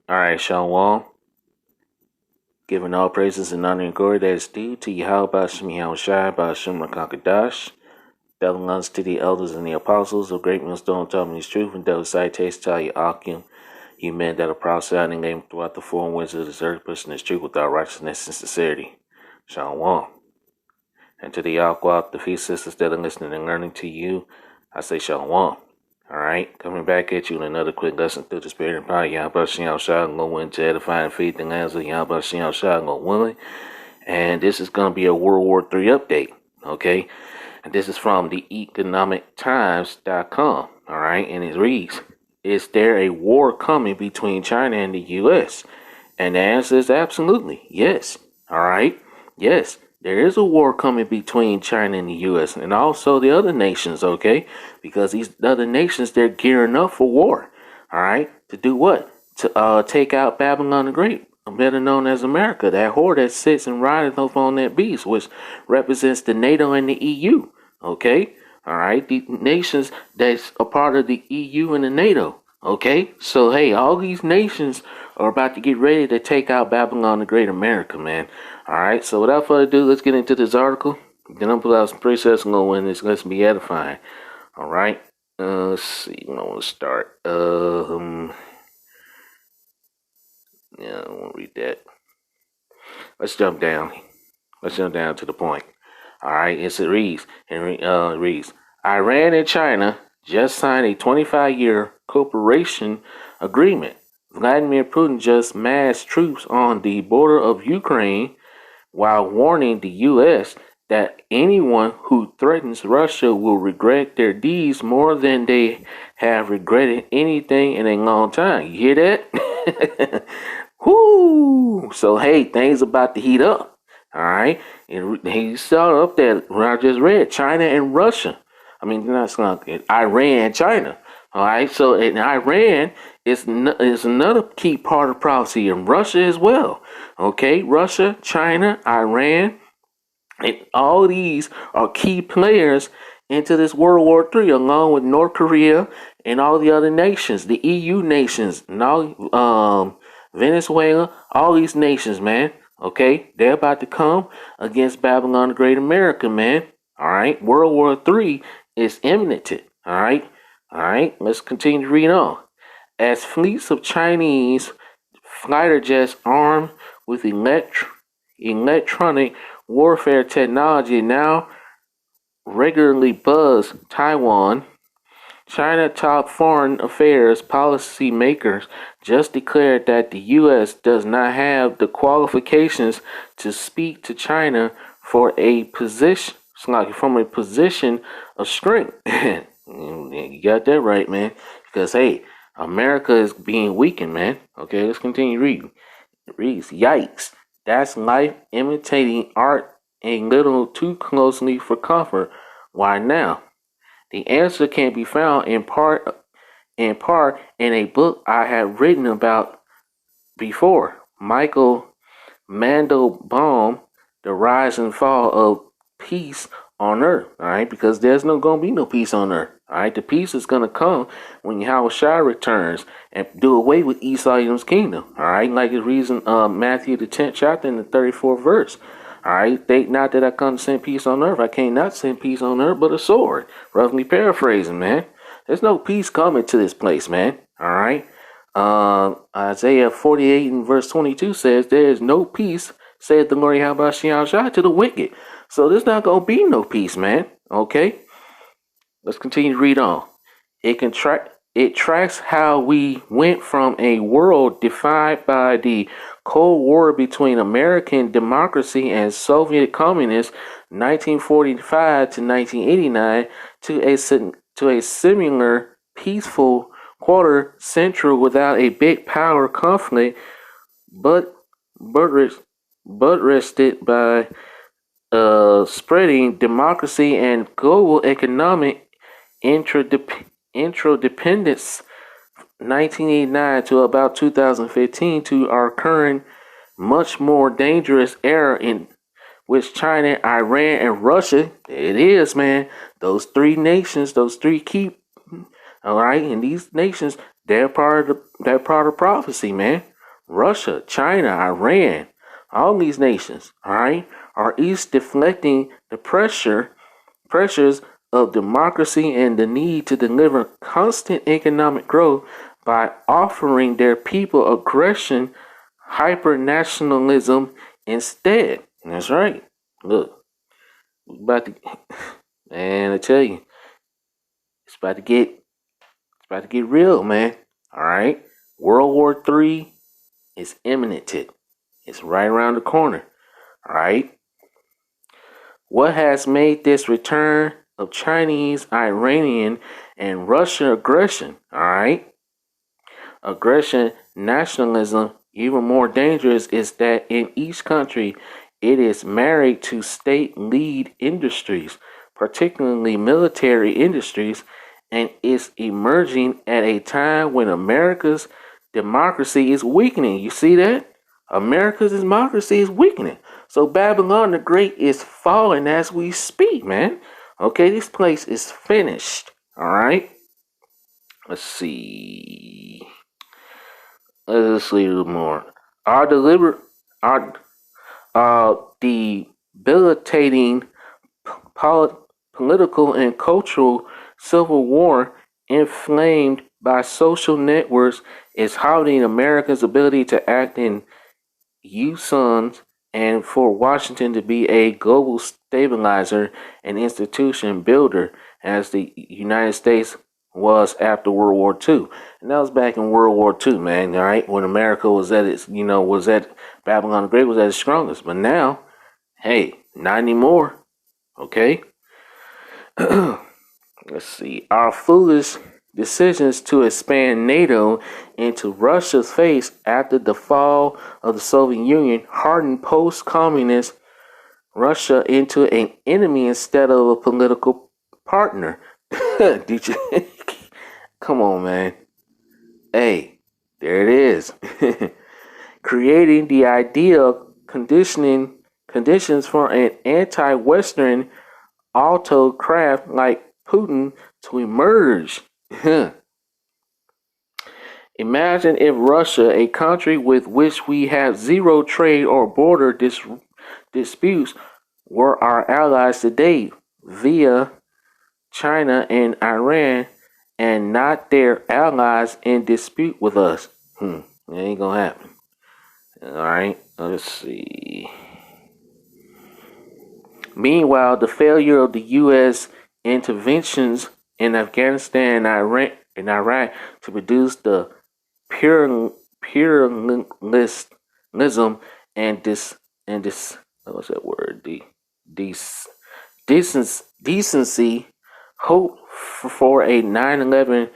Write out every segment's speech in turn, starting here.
All right, Shalom. Giving all praises and honor and glory that is due to Yahweh Bashem Yahushai Bashem Rakakadash. Telling us to the elders and the apostles of great millstone telling me his truth and those taste tell you Akim. You men that are proud sounding name throughout the four winds of this earth, pushing this truth without righteousness and sincerity. Shalom. And to the Alquat, the feast sisters that are listening and learning to you, I say Shalom. Alright, coming back at you in another quick lesson through the spirit and power. Yahweh Shem Shah, go into edifying faith and lands of Yahweh Shem Shah, go willing. And this is going to be a World War III update, okay? And this is from the economictimes.com, alright? And it reads, is there a war coming between China and the U.S.? And the answer is absolutely yes, alright? Yes. There is a war coming between China and the U.S. and also the other nations, okay? Because these other nations, they're gearing up for war, all right? To do what? To take out Babylon the Great, better known as America, that whore that sits and rides up on that beast, which represents the NATO and the EU, okay? All right, the nations that's a part of the EU and the NATO, okay? So, hey, all these nations are about to get ready to take out Babylon the Great America, man. All right, so without further ado, let's get into this article. Then I'll pull out some precepts and go in this. Let's be edifying. All right, let's see. When I want to start. Yeah, I won't read that. Let's jump down. Let's jump down to the point. All right, it reads. It reads. Iran and China just signed a 25-year cooperation agreement. Vladimir Putin just massed troops on the border of Ukraine, while warning the U.S. that anyone who threatens Russia will regret their deeds more than they have regretted anything in a long time. You hear that? Whoo! So, hey, things about to heat up. All right? And he saw up there when I just read China and Russia. I mean, not Iran and China. All right, so in Iran is another key part of prophecy, and Russia as well. Okay, Russia, China, Iran, and all these are key players into this World War III, along with North Korea and all the other nations, the EU nations, and all Venezuela, all these nations, man. Okay, they're about to come against Babylon the Great America, man. All right, World War III is imminent. All right. All right, let's continue to read on. As fleets of Chinese fighter jets armed with electronic warfare technology now regularly buzz Taiwan, China top foreign affairs policy makers just declared that the U.S. does not have the qualifications to speak to China for a position, from a position of strength. You got that right, man. Because, hey, America is being weakened, man. Okay, let's continue reading. It reads, yikes. That's life imitating art a little too closely for comfort. Why now? The answer can be found in part in a book I have written about before. Michael Mandelbaum, The Rise and Fall of Peace on Earth, all right, because there's no gonna be no peace on Earth, all right. The peace is gonna come when Yahweh Shai returns and do away with Esau's kingdom, all right. Like it reads in Matthew the 10th chapter in the 34th verse, all right. Think not that I come to send peace on earth. I came not to send peace on earth, but a sword. Roughly paraphrasing, man. There's no peace coming to this place, man. All right. Isaiah 48 and verse 22 says, "There is no peace, said the Lord Yahweh Shai, to the wicked." So there's not gonna be no peace, man. Okay, let's continue to read on. It tracks how we went from a world defined by the Cold War between American democracy and Soviet communism, 1945 to 1989, to a similar peaceful quarter century without a big power conflict, but buttressed by spreading democracy and global economic interdependence, 1989 to about 2015, to our current much more dangerous era in which China, Iran, and Russia, it is, man, those three nations, those three key, all right, and these nations, they're part of prophecy, man. Russia, China, Iran, all these nations, all right, are each deflecting the pressures of democracy and the need to deliver constant economic growth by offering their people aggression, hyper-nationalism instead. That's right. Look, we about to, man, I tell you, it's about to get, it's about to get real, man. All right, World War III is imminent. It's right around the corner. All right. What has made this return of Chinese, Iranian, and Russian aggression, all right, aggression, nationalism, even more dangerous is that in each country it is married to state lead industries, particularly military industries, and is emerging at a time when America's democracy is weakening. You see that? America's democracy is weakening. So Babylon the Great is falling as we speak, man. Okay, this place is finished. All right. Let's see. Let's see a little more. Our deliberate, our debilitating political and cultural civil war inflamed by social networks is halting America's ability to act in unison and for Washington to be a global stabilizer and institution builder as the United States was after World War II. And that was back in World War II, man, all right, when America was at its, was at Babylon the Great was at its strongest. But now, hey, not anymore. Okay? Let's see. Our foolish decisions to expand NATO into Russia's face after the fall of the Soviet Union hardened post-communist Russia into an enemy instead of a political partner. Did you? Come on, man. Hey, there it is. Creating the ideal conditions for an anti-Western autocrat like Putin to emerge. Imagine if Russia, a country with which we have zero trade or border disputes, were our allies today via China and Iran, and not their allies in dispute with us. It ain't gonna happen. All right, let's see. Meanwhile, the failure of the U.S. interventions in Afghanistan and Iraq to produce the pluralism and this what's that word? This decency, hope for a 9/11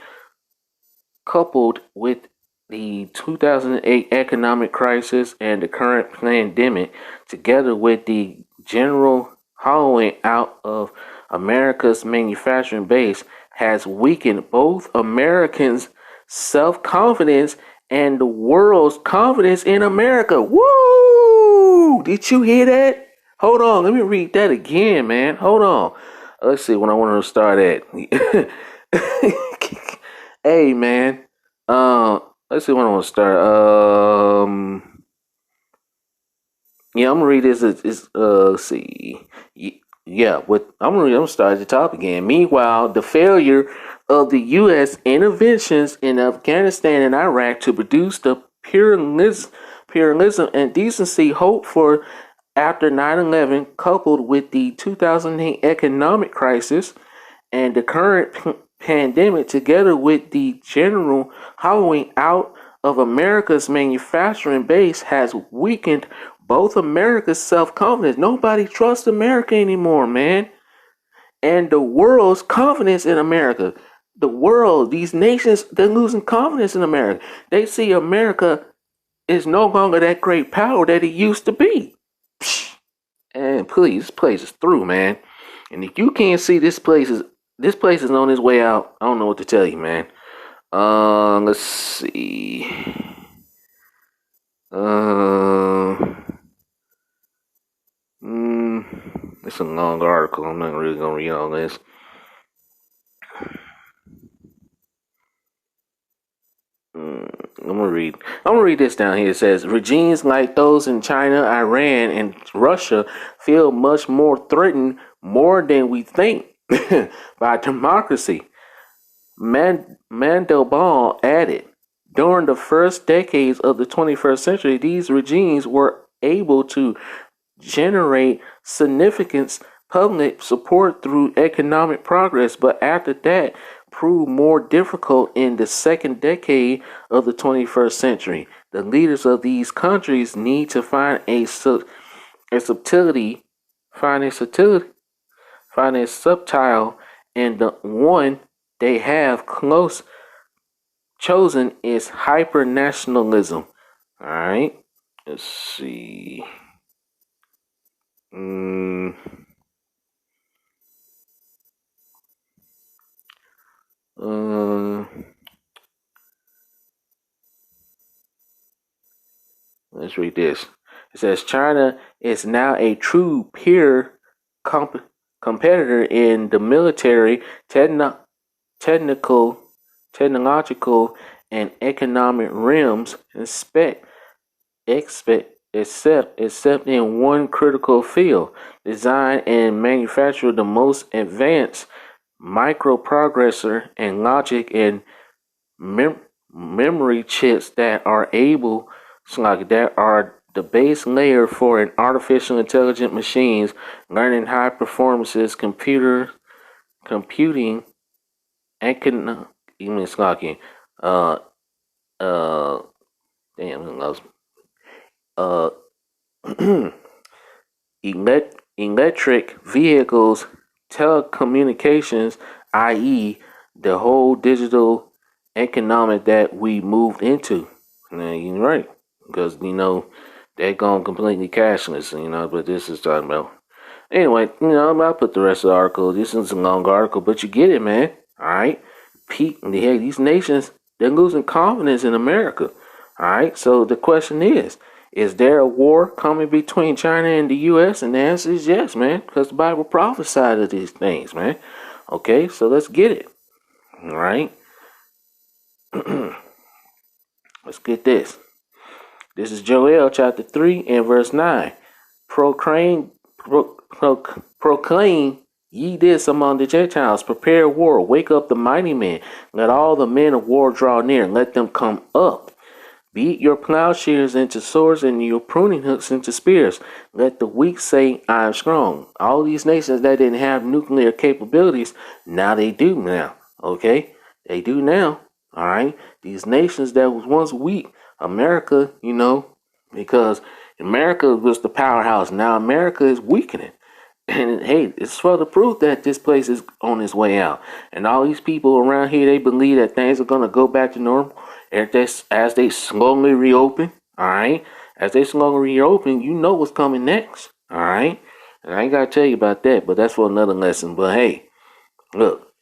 coupled with the 2008 economic crisis and the current pandemic, together with the general hollowing out of America's manufacturing base, has weakened both Americans' self-confidence and the world's confidence in America. Woo! Did you hear that? Hold on, let me read that again, man. Hold on. Let's see when I want to start at. Hey, man. Let's see when I want to start. Yeah, I'm gonna read this. Let's see. Yeah, I'm gonna start at the top again. Meanwhile, the failure of the U.S. interventions in Afghanistan and Iraq to produce the pluralism and decency hoped for after 9/11, coupled with the 2008 economic crisis and the current pandemic, together with the general hollowing out of America's manufacturing base, has weakened both America's self-confidence. Nobody trusts America anymore, man. And the world's confidence in America. The world, these nations, they're losing confidence in America. They see America is no longer that great power that it used to be. And please, this place is through, man. And if you can't see this place is on its way out, I don't know what to tell you, man. Let's see. It's a long article. I'm not really gonna read all this. I'm gonna read this down here. It says regimes like those in China, Iran, and Russia feel much more threatened more than we think by democracy. Mandelbaum added, during the first decades of the 21st century, these regimes were able to generate significant public support through economic progress, but after that proved more difficult in the second decade of the 21st century. The leaders of these countries need to find a subtlety, find a subtlety, find a subtile, and the one they have close chosen is hyper nationalism. All right, let's see. Mm, uh, let's read this. It says China is now a true peer comp- competitor in the military, technical, technological, and economic realms. Except in one critical field: design and manufacture the most advanced microprocessor and logic and mem- memory chips that are the base layer for an artificial intelligent machines learning high performances computing and even slacking uh uh damn I lost uh electric vehicles, telecommunications, i.e., the whole digital economic that we moved into. Now, you're right, because they're going completely cashless. But this is talking about. Anyway, I'll put the rest of the article. This is a long article, but you get it, man. All right, hey, these nations they're losing confidence in America. All right, so the question is there a war coming between China and the U.S.? And the answer is yes, man, because the Bible prophesied of these things, man. Okay, so let's get it. All right, let's get this. This is Joel chapter 3 and verse 9. Proclaim, proclaim ye this among the Gentiles. Prepare war. Wake up the mighty men. Let all the men of war draw near. Let them come up. Beat your plowshares into swords and your pruning hooks into spears. Let the weak say, I am strong. All these nations that didn't have nuclear capabilities, now they do now. Okay? They do now. All right? These nations that was once weak, America, because America was the powerhouse. Now America is weakening. And hey, it's for the proof that this place is on its way out. And all these people around here, they believe that things are going to go back to normal as they slowly reopen. All right. As they slowly reopen, you know what's coming next. All right. And I ain't got to tell you about that, but that's for another lesson. But hey, look,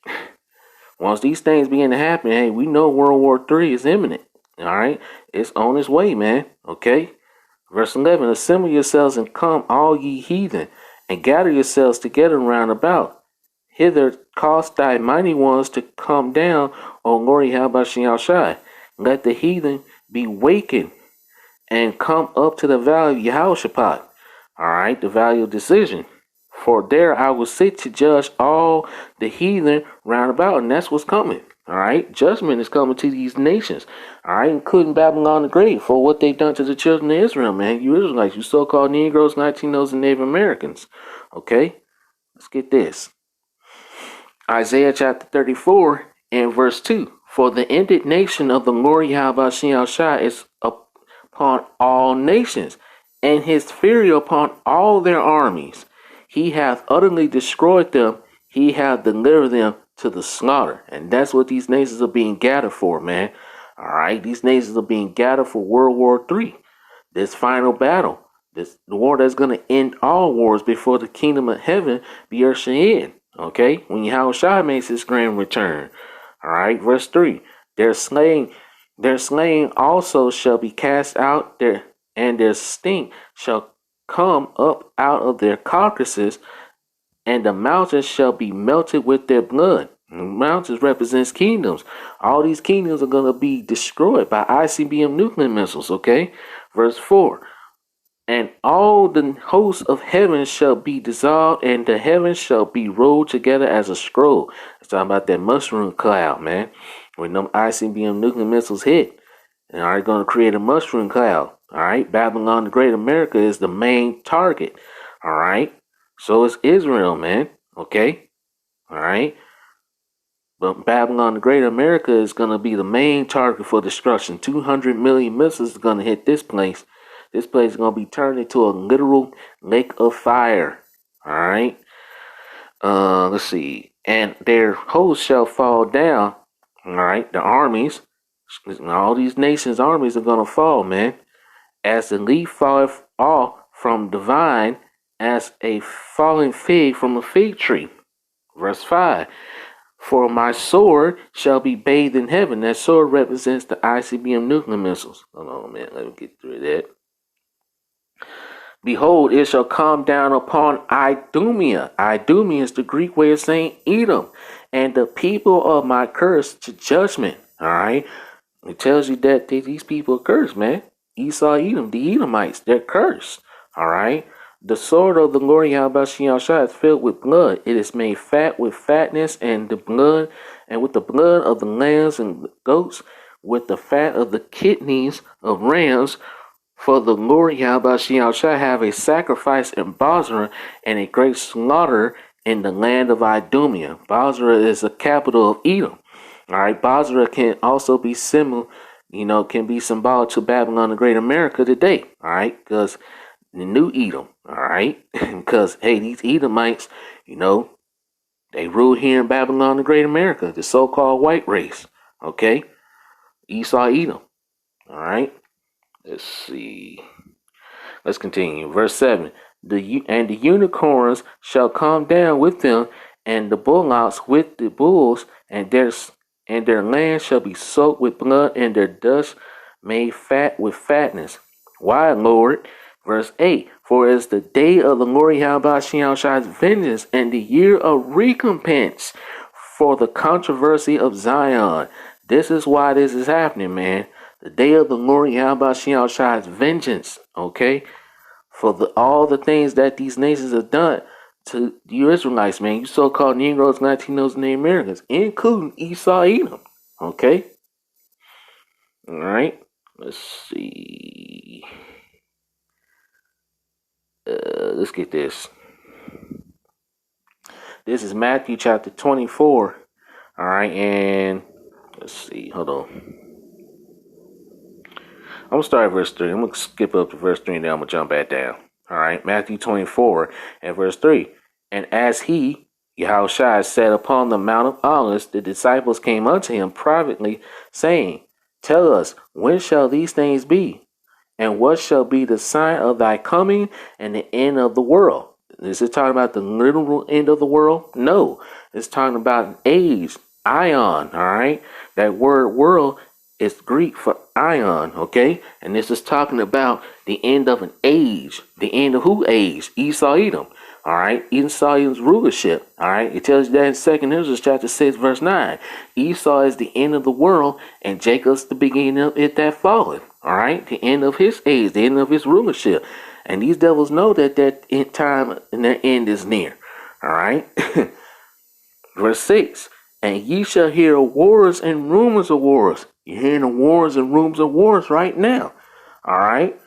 once these things begin to happen, hey, we know World War III is imminent. All right. It's on its way, man. Okay. Verse 11, assemble yourselves and come, all ye heathen, and gather yourselves together round about. Hither cause thy mighty ones to come down, O Lord Yahweh. Let the heathen be wakened and come up to the valley of Yehoshaphat. Alright, the valley of decision. For there I will sit to judge all the heathen round about, and that's what's coming. Alright, judgment is coming to these nations. Alright, including Babylon the Great for what they've done to the children of Israel, man. You Israelites, you so called Negroes, Latinos, and Native Americans. Okay, let's get this. Isaiah chapter 34 and verse 2. For the indignation of the Lord Yahweh Shai is upon all nations, and his fury upon all their armies. He hath utterly destroyed them, he hath delivered them to the slaughter. And that's what these nations are being gathered for, man. Alright, these nations are being gathered for World War III. This final battle. The war that's gonna end all wars before the kingdom of heaven be ushered in. Okay? When Yahushua makes his grand return. Alright, verse 3. Their slain also shall be cast out there, and their stink shall come up out of their carcasses, and the mountains shall be melted with their blood. Mountains represents kingdoms. All these kingdoms are going to be destroyed by ICBM nuclear missiles, okay? Verse 4. And all the hosts of heaven shall be dissolved, and the heavens shall be rolled together as a scroll. It's talking about that mushroom cloud, man. When them ICBM nuclear missiles hit, and are going to create a mushroom cloud. All right, Babylon the Great America is the main target. All right, so is Israel, man. Okay, all right. But Babylon the Great America is going to be the main target for destruction. 200 million missiles is going to hit this place. This place is going to be turned into a literal lake of fire. All right. Let's see. And their hosts shall fall down. All right. The armies, all these nations' armies are going to fall, man. As the leaf falleth off from the vine, as a falling fig from a fig tree. Verse 5. For my sword shall be bathed in heaven. That sword represents the ICBM nuclear missiles. Hold on, man. Let me get through that. Behold, it shall come down upon Idumea. Idumea is the Greek way of saying Edom. And the people of my curse to judgment. All right. It tells you that these people are cursed, man. Esau, Edom, the Edomites, they're cursed. All right. The sword of the Lord Yahweh Shah is filled with blood. It is made fat with fatness, and the blood, and with the blood of the lambs and goats, with the fat of the kidneys of rams. For the Lord Yahweh Shah have a sacrifice in Basra and a great slaughter in the land of Idumea. Basra is the capital of Edom. All right, Basra can also be similar, can be symbolic to Babylon the Great America today. All right, because the new Edom, all right? Because, hey, these Edomites, they rule here in Babylon the Great America, the so-called white race, okay? Esau, Edom, all right? Let's see. Let's continue. Verse 7. The unicorns shall come down with them, and the bullocks with the bulls, and their land shall be soaked with blood, and their dust made fat with fatness. Why, Lord? Verse 8, for it is the day of the Lord Yahweh Shah's vengeance and the year of recompense for the controversy of Zion. This is why this is happening, man. The day of the Lord Yahweh Shah's vengeance, okay? For all the things that these nations have done to you Israelites, man. You so-called Negroes, Latinos, and Native Americans, including Esau, Edom, okay? All right, let's see. Let's get this. This is Matthew chapter 24. All right, and let's see. Hold on. I'm going to start at verse 3. I'm going to skip up to verse 3 and then I'm going to jump back down. All right, Matthew 24 and verse 3. And as he, Yahushua, sat upon the Mount of Olives, the disciples came unto him privately, saying, tell us, when shall these things be? And what shall be the sign of thy coming and the end of the world? Is it talking about the literal end of the world? No. It's talking about an age, ion, all right? That word world is Greek for ion, okay? And this is talking about the end of an age. The end of who age? Esau, Edom, all right? Esau, Edom's rulership, all right? It tells you that in 2nd Ezra chapter 6, verse 9. Esau is the end of the world, and Jacob's the beginning of it that falleth. All right, the end of his age, the end of his rulership. And these devils know that time and their end is near. All right. Verse 6. And ye shall hear wars and rumors of wars. You're hearing the wars and rumors of wars right now. All right.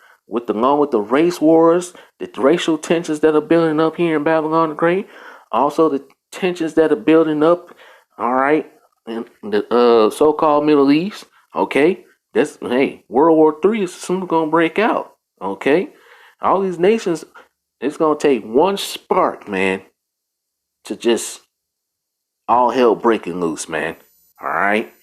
Along with the race wars, the racial tensions that are building up here in Babylon the Great. Also the tensions that are building up, all right, in the so-called Middle East. Okay. World War III is soon gonna break out. Okay, all these nations, it's gonna take one spark, man, to just all hell breaking loose, man. All right,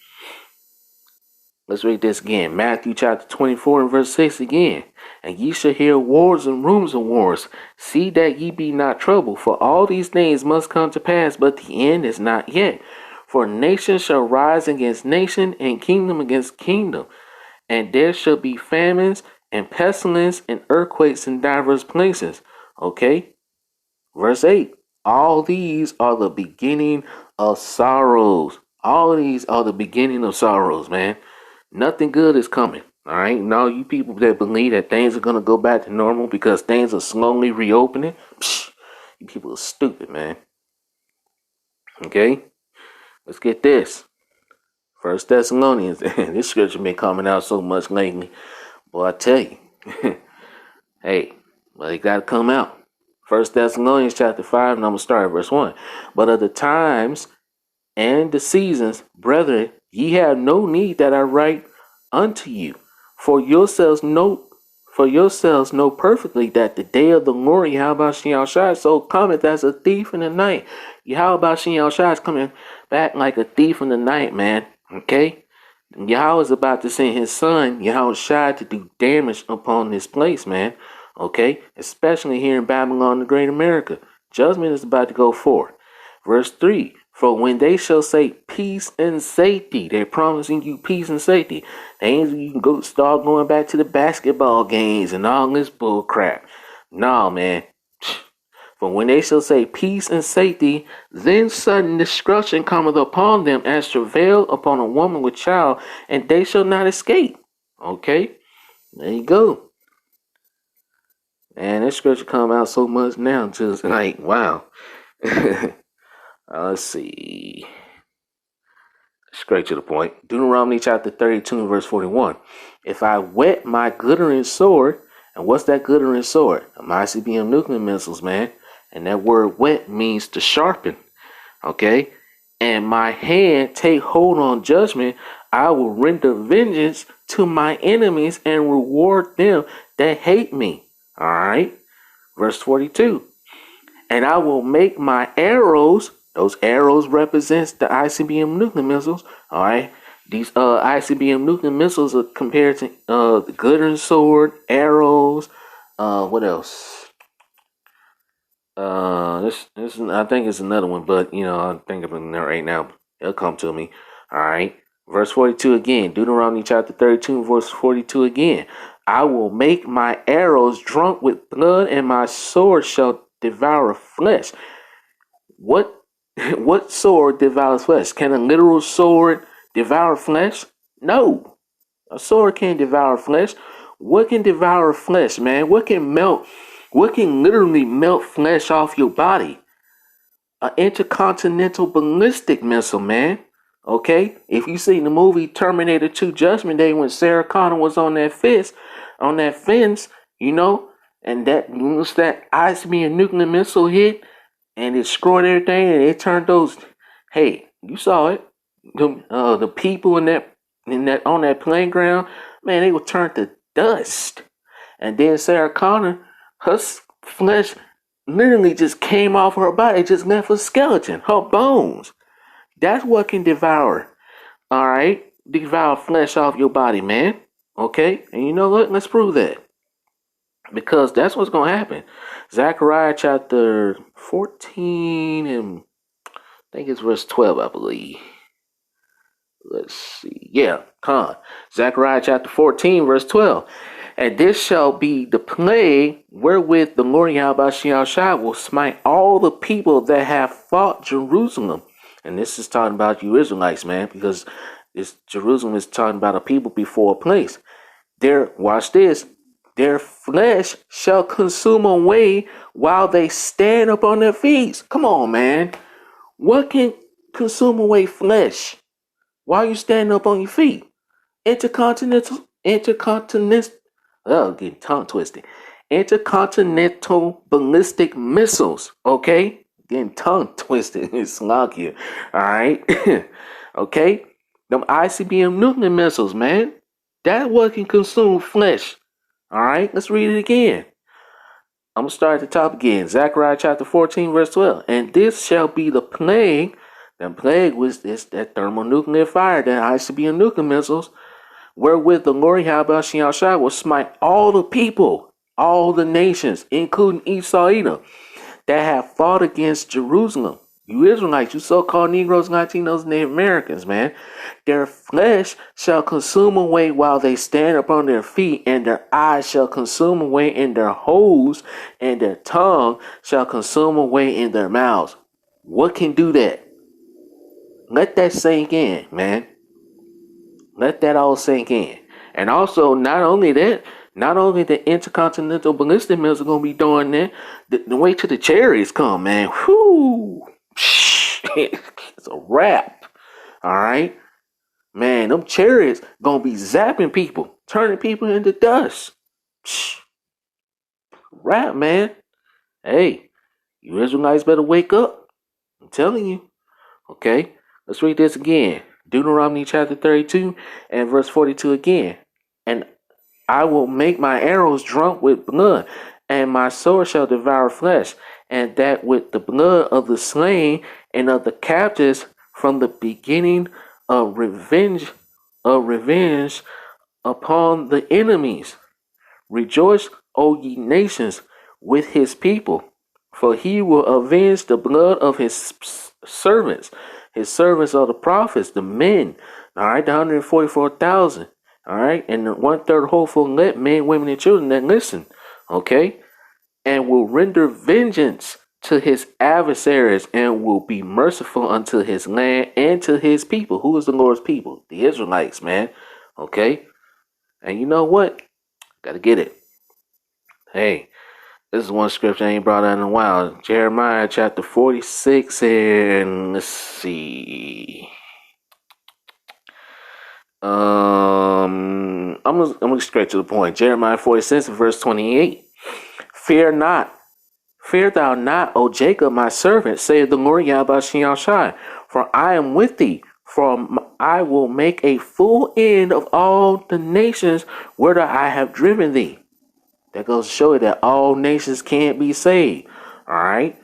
let's read this again. Matthew chapter 24 and verse 6 again. And ye shall hear wars and rumors of wars. See that ye be not troubled, for all these things must come to pass, but the end is not yet. For nation shall rise against nation, and kingdom against kingdom. And there shall be famines and pestilence and earthquakes in diverse places. Okay? Verse 8. All these are the beginning of sorrows. All of these are the beginning of sorrows, man. Nothing good is coming. All right. Now, you people that believe that things are gonna go back to normal because things are slowly reopening, you people are stupid, man. Okay. Let's get this. First Thessalonians. This scripture been coming out so much lately. Boy, I tell you. Hey, well, it gotta come out. First Thessalonians chapter 5, and I'm gonna start at verse 1. But of the times and the seasons, brethren, ye have no need that I write unto you. For yourselves know perfectly that the day of the Lord Yahweh Shai so cometh as a thief in the night. Yahweh Shai is coming back like a thief in the night, man. Okay? Yahweh is about to send his son, Yahweh Shai, to do damage upon this place, man. Okay? Especially here in Babylon, the Great America. Judgment is about to go forth. Verse 3. For when they shall say peace and safety, they're promising you peace and safety. Things you can go start going back to the basketball games and all this bull crap. No, man. For when they shall say peace and safety, then sudden destruction cometh upon them as travail upon a woman with child, and they shall not escape. Okay, there you go. And this scripture come out so much now, just like, wow. Let's see. Straight to the point. Deuteronomy chapter 32 verse 41. If I wet my glittering sword, and what's that glittering sword? ICBM nuclear missiles, man. And that word wet means to sharpen. Okay? And my hand take hold on judgment, I will render vengeance to my enemies and reward them that hate me. Alright? Verse 42. And I will make my arrows, those arrows represents the ICBM nuclear missiles. Alright? These ICBM nuclear missiles are compared to the glittering sword, arrows, what else? This I think it's another one, but I'm thinking of it right now. It'll come to me. All right. Verse 42 again. Deuteronomy chapter 32, verse 42 again. I will make my arrows drunk with blood, and my sword shall devour flesh. What sword devours flesh? Can a literal sword devour flesh? No. A sword can't devour flesh. What can devour flesh, man? What can literally melt flesh off your body? An intercontinental ballistic missile, man. Okay? If you seen the movie Terminator 2 Judgment Day when Sarah Connor was on that fence, and that once that ICBM nuclear missile hit and it destroyed everything and it turned those, hey, you saw it. The people in that on that playground, man, they were turned to dust. And then Sarah Connor, her flesh literally just came off her body, just left a skeleton, her bones. That's what can devour. All right, devour flesh off your body, man. Okay, and you know what? Let's prove that, because that's what's gonna happen. Zechariah chapter 14 and I think it's verse 12, I believe. Let's see. Yeah, Zechariah chapter 14, verse 12. And this shall be the plague wherewith the Lord Yahweh Shai will smite all the people that have fought Jerusalem. And this is talking about you Israelites, man, because Jerusalem is talking about a people before a place. Watch this. Their flesh shall consume away while they stand up on their feet. Come on, man. What can consume away flesh while you stand up on your feet? Intercontinental, getting tongue twisted. Intercontinental ballistic missiles, okay? Getting tongue twisted. It's sloggy. Alright? Okay? Them ICBM nuclear missiles, man. That what can consume flesh. Alright? Let's read it again. I'm going to start at the top again. Zechariah chapter 14, verse 12. And this shall be the plague. The plague was that thermonuclear fire, that ICBM nuclear missiles, wherewith the Lord Yahweh Shai will smite all the people, all the nations, including Esau, Edom, that have fought against Jerusalem. You Israelites, you so-called Negroes, Latinos, Native Americans, man. Their flesh shall consume away while they stand upon their feet, and their eyes shall consume away in their holes, and their tongue shall consume away in their mouths. What can do that? Let that sink in, man. Let that all sink in. And also, not only that, not only the intercontinental ballistic missiles are gonna be doing that, the way to the chariots come, man. Whoo! It's a wrap. All right, man. Them chariots gonna be zapping people, turning people into dust. Wrap, man. Hey, you Israelites better wake up. I'm telling you. Okay, let's read this again. Deuteronomy chapter 32 and verse 42 again. And I will make my arrows drunk with blood, and my sword shall devour flesh, and that with the blood of the slain and of the captives from the beginning of revenge upon the enemies. Rejoice, O ye nations, with his people, for he will avenge the blood of his servants. His servants are the prophets, the men, all right, the 144,000, all right, and the one third hopeful let men, women, and children that listen, okay, and will render vengeance to his adversaries and will be merciful unto his land and to his people. Who is the Lord's people? The Israelites, man, okay, and you know what? Gotta get it. Hey, this is one scripture I ain't brought out in a while. Jeremiah chapter 46 and let's see. I'm gonna get straight to the point. Jeremiah 46 verse 28. Fear thou not, O Jacob, my servant, saith the Lord Yahweh Shai, for I am with thee. For I will make a full end of all the nations whither I have driven thee. That goes to show you that all nations can't be saved. All right.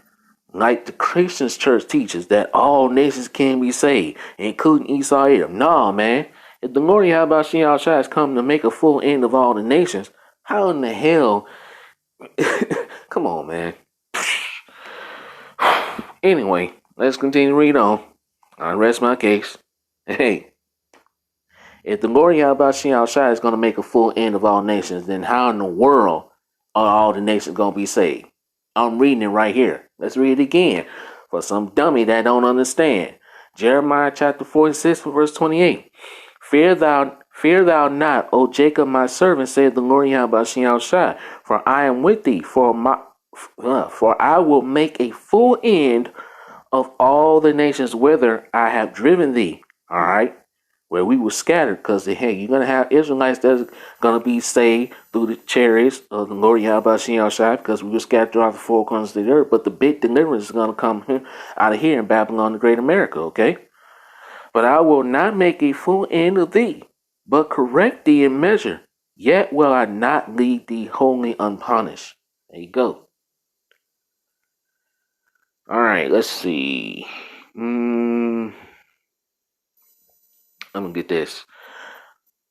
Like the Christian church teaches that all nations can be saved, including Esau Edom. No, man. If the Lord Yahweh Shai has come to make a full end of all the nations, how in the hell? Come on, man. Anyway, let's continue to read on. I rest my case. Hey, if the Lord Yahweh Shai is going to make a full end of all nations, then how in the world are all the nations going to be saved? I'm reading it right here. Let's read it again for some dummy that don't understand. Jeremiah chapter 46 verse 28. Fear thou not, O Jacob my servant, saith the Lord Yahweh Shai, for I am with thee, for I will make a full end of all the nations whither I have driven thee. All right, where we were scattered, because hey, you're gonna have Israelites that's gonna be saved through the chariots of the Lord Yahweh Shai, because we were scattered throughout the four corners of the earth. But the big deliverance is gonna come out of here in Babylon, the Great America. Okay, but I will not make a full end of thee, but correct thee in measure. Yet will I not leave thee wholly unpunished. There you go. All right, let's see. I'm gonna get this.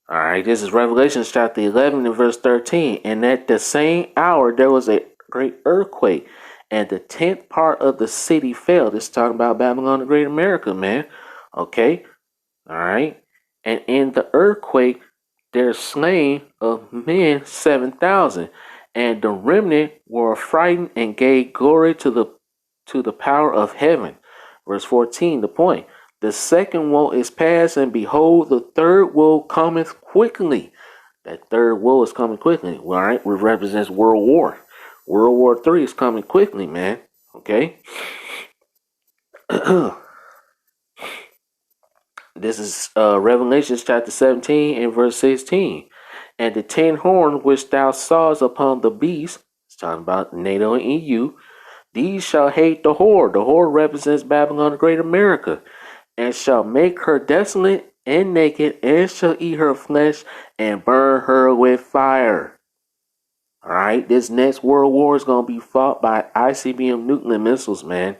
All right, this is Revelation chapter 11 and verse 13. And at the same hour there was a great earthquake, and the 10th part of the city fell. This is talking about Babylon, the Great America, man. Okay, all right. And in the earthquake there slain of men 7,000, and the remnant were frightened and gave glory to the power of heaven. Verse 14, the point. The second woe is past, and behold, the third woe cometh quickly. That third woe is coming quickly. All right, it represents World War. World War III is coming quickly, man. Okay. This is Revelation chapter 17 and verse 16. And the 10 horns which thou sawest upon the beast, it's talking about NATO and EU, these shall hate the whore. The whore represents Babylon, the Great America, and shall make her desolate and naked, and shall eat her flesh and burn her with fire. Alright, this next world war is going to be fought by ICBM nuclear missiles, man.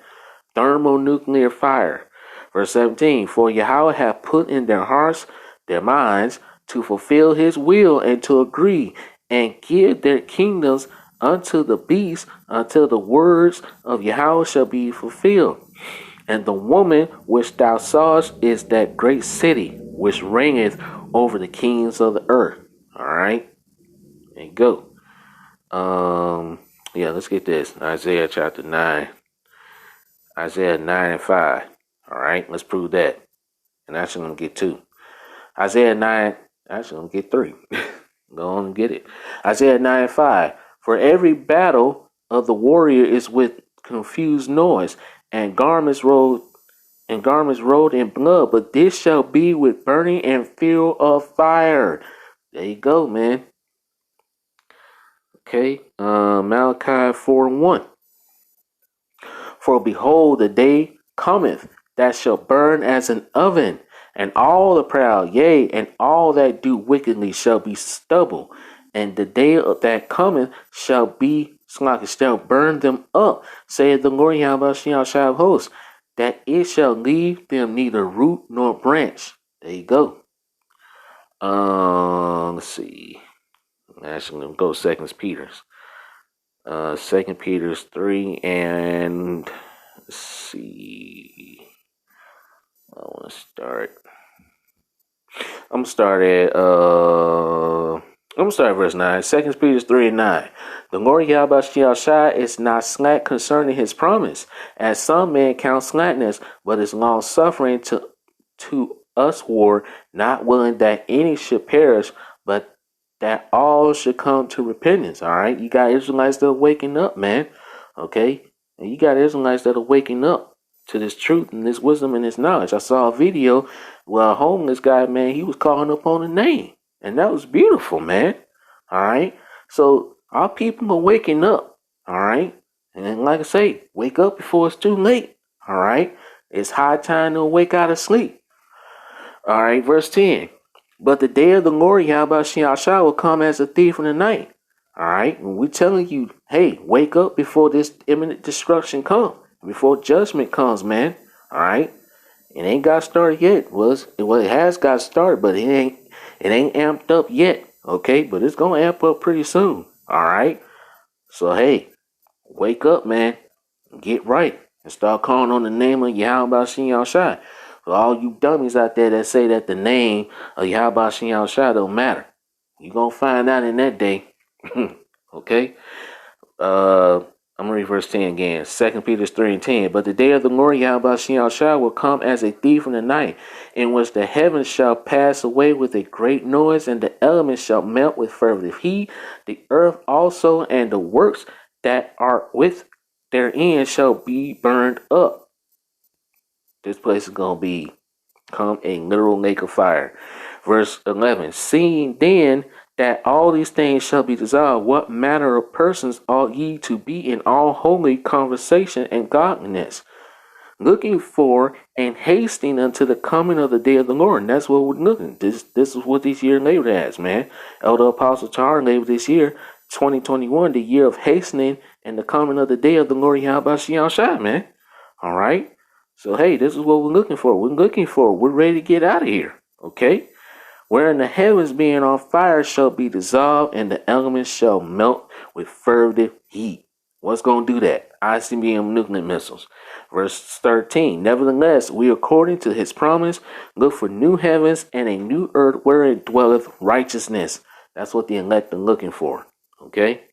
Thermonuclear fire. Verse 17, for Yahweh hath put in their hearts, their minds, to fulfill his will and to agree, and give their kingdoms unto the beast until the words of Yahweh shall be fulfilled. And the woman which thou sawest is that great city which reigneth over the kings of the earth. All right, there you go. Yeah, let's get this. Isaiah chapter 9. Isaiah 9 and 5. All right, let's prove that. and actually I'm gonna get 2. Isaiah 9, actually I'm gonna get 3. Go on and get it. Isaiah 9:5. For every battle of the warrior is with confused noise, and garments rolled in blood, but this shall be with burning and fuel of fire. There you go, man. Okay, Malachi 4:1. For behold, the day cometh that shall burn as an oven, and all the proud, yea, and all that do wickedly shall be stubble. And the day that cometh shall burn them up, saith the Lord Yahweh Shah of hosts, that it shall leave them neither root nor branch. There you go. Let's see. Actually, I'm gonna go Second Peter's. Second Peter's 3 and let's see. I want to start. I'm gonna start at verse 9. Second Peter 3 and 9. The Lord Yahweh Shai is not slack concerning his promise, as some men count slackness, but is long suffering to usward, not willing that any should perish, but that all should come to repentance. All right, you got Israelites that are waking up, man. Okay, and you got Israelites that are waking up to this truth and this wisdom and this knowledge. I saw a video where a homeless guy, man, he was calling up on a name, and that was beautiful, man. All right, so our people are waking up. All right, and like I say, wake up before it's too late. All right, it's high time to wake out of sleep. All right, verse 10. But the day of the Lord Yahweh Shah will come as a thief in the night. All right, and we're telling you, hey, wake up before this imminent destruction comes, before judgment comes, man. All right, it ain't got started yet. It has got started, but it ain't amped up yet. Okay, but it's gonna amp up pretty soon. All right, so hey, wake up, man. Get right and start calling on the name of Yahweh Shai. For all you dummies out there that say that the name of Yahweh Shai don't matter, you gonna find out in that day. Okay. I'm gonna read verse 10 again. 2 Peter 3 and 10. But the day of the Lord Yahweh Shai will come as a thief in the night, in which the heavens shall pass away with a great noise, and the elements shall melt with fervent heat. The earth also and the works that are with therein shall be burned up. This place is going to become a literal lake of fire. Verse 11. Seeing then that all these things shall be dissolved, what manner of persons ought ye to be in all holy conversation and godliness, looking for and hasting unto the coming of the day of the Lord? And that's what we're looking. This is what this year labeled as, man. Elder Apostle Tar labeled this year 2021 the year of hastening and the coming of the day of the Lord Yahweh Shai, man. All right. So hey, this is what we're looking for. We're ready to get out of here. Okay. Wherein the heavens being on fire shall be dissolved, and the elements shall melt with fervent heat. What's going to do that? ICBM nuclear missiles. Verse 13. Nevertheless, we according to his promise look for new heavens and a new earth wherein dwelleth righteousness. That's what the elect are looking for. Okay.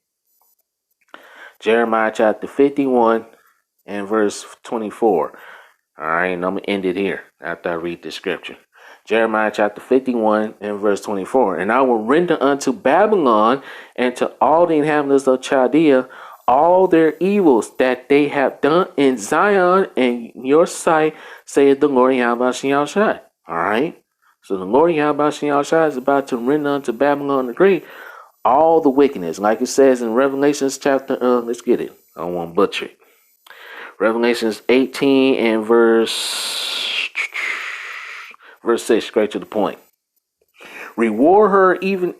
Jeremiah chapter 51 and verse 24. All right, and I'm going to end it here after I read the scripture. Jeremiah chapter 51 and verse 24. And I will render unto Babylon and to all the inhabitants of Chaldea all their evils that they have done in Zion and your sight, saith the Lord Yahweh Shai. All right. So the Lord Yahweh Shai is about to render unto Babylon the Great all the wickedness, like it says in Revelations chapter, let's get it. I don't want to butcher it. Revelations 18 and verse 6, straight to the point. Reward her even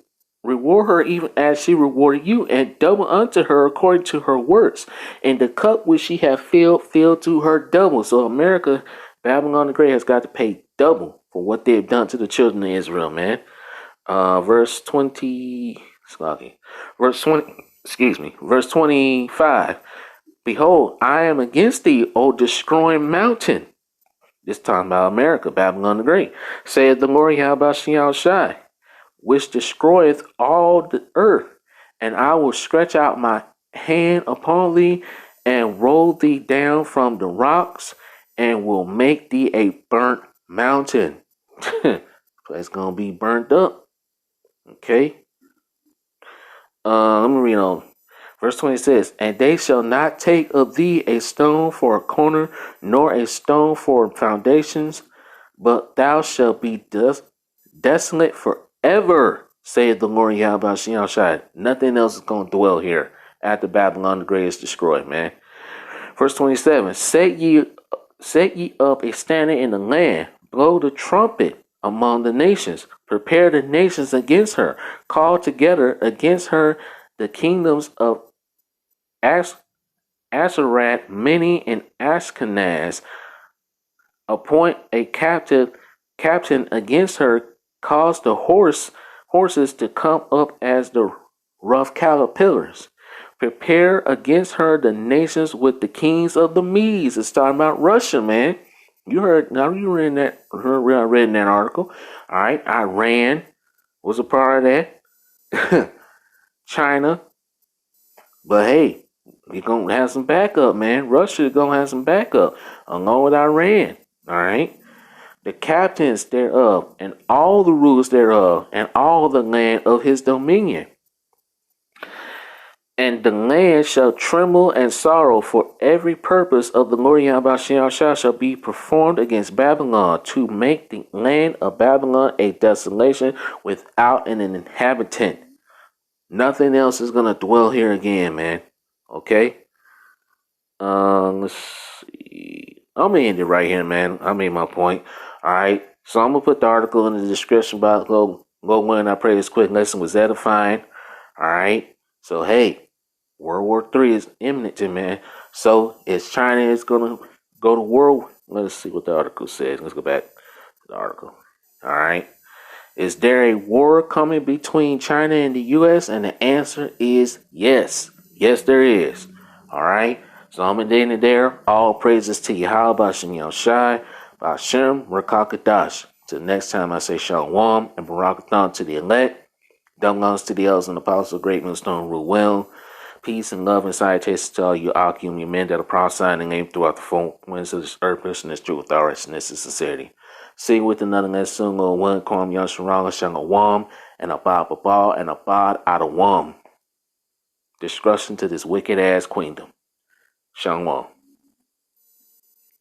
as she rewarded you, and double unto her according to her works. And the cup which she hath filled to her double. So America, Babylon the Great, has got to pay double for what they've done to the children of Israel, man. Verse 20. Verse 25. Behold, I am against thee, O destroying mountain. This time about America, Babylon the Great. Saith the Lord Yahweh Shai, which destroyeth all the earth. And I will stretch out my hand upon thee, and roll thee down from the rocks, and will make thee a burnt mountain. Place gonna be burnt up. Okay. Let me read on. Verse 20 says, And they shall not take of thee a stone for a corner, nor a stone for foundations, but thou shalt be desolate forever, saith the Lord Yahweh Shai. Nothing else is going to dwell here after Babylon the Great is destroyed, man. Verse 27, set ye up a standard in the land, blow the trumpet among the nations, prepare the nations against her, call together against her the kingdoms of Asarat, Mini, and Ashkenaz, appoint a captain against her, cause the horses to come up as the rough caterpillars. Prepare against her the nations with the kings of the Medes. It's talking about Russia, man. You heard now you read that read in that article. Alright, Iran was a part of that. China. But hey, you're gonna have some backup, man. Russia is gonna have some backup along with Iran. Alright. The captains thereof, and all the rulers thereof, and all the land of his dominion. And the land shall tremble and sorrow, for every purpose of the Lord Yahweh shall be performed against Babylon, to make the land of Babylon a desolation without an inhabitant. Nothing else is gonna dwell here again, man. Okay? Let's see. I'm gonna end it right here, man. I made my point. Alright. So I'm gonna put the article in the description about go when I pray this quick lesson was edifying. Alright. So hey, World War III is imminent, man. So is China is gonna go to world. Let's see what the article says. Let's go back to the article. Alright. Is there a war coming between China and the US? And the answer is yes. Yes, there is. Alright. So I'm ending it there. All praises to Yahweh Bashem Yahushai, Bashem Rakakadash. Till next time I say Shalom and Barakathon to the elect. Dumb lungs to the elders and apostles of Great Millstone rule well. Peace and love and salutations to all you Akim, you men that are prophesying and aim throughout the four winds of this earth, mission this truth with all righteousness and sincerity. See with another less soon, Lord, one, Kwam Yasharala, Shalom, and Abad Babal, and Abad Adawam. Destruction to this wicked ass queendom. Shalom.